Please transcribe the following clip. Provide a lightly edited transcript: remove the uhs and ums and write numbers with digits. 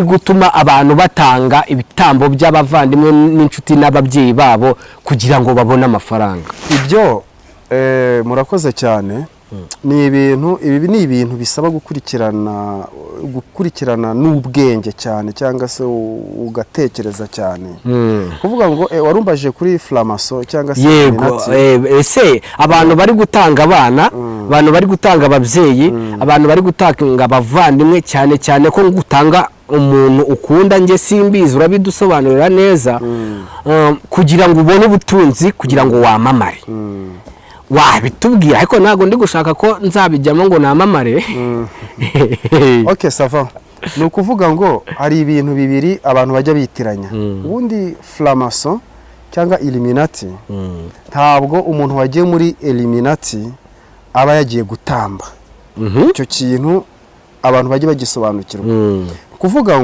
gutuma abantu batanga ibitambo by'abavandimwe n'inshuti n'ababyeyi babo kugira ngo babone amafaranga. Ibyo murakoze cyane. Ni ibintu bisaba gukurikirana n'ubwenge cyane cyangwa se ugatekereza cyane. Kuvuga ngo warumbaje kuri Flamaso cyangwa se yego ese abantu bari gutanga abana, abantu bari gutanga ababyeyi, abantu bari gutanga abavandimwe cyane cyane ko gutanga umuntu ukunda nge simbizi urabidusobanurira neza kugira ngo ubone ubutunzi kugira ngo wamamare. Wabitubwira ariko ntago ndi gushaka ko nzabijyamo ngo namamare. Okay, sava. Ni ukuvuga ngo hari ibintu bibiri abantu bajya bitiranya. Ubundi Flamaso cyangwa Illuminati ntabwo umuntu wagiye muri Illuminati aba yagiye gutamba. Icyo kintu abantu bajye bagisobanukirwa. Kuvuga ngo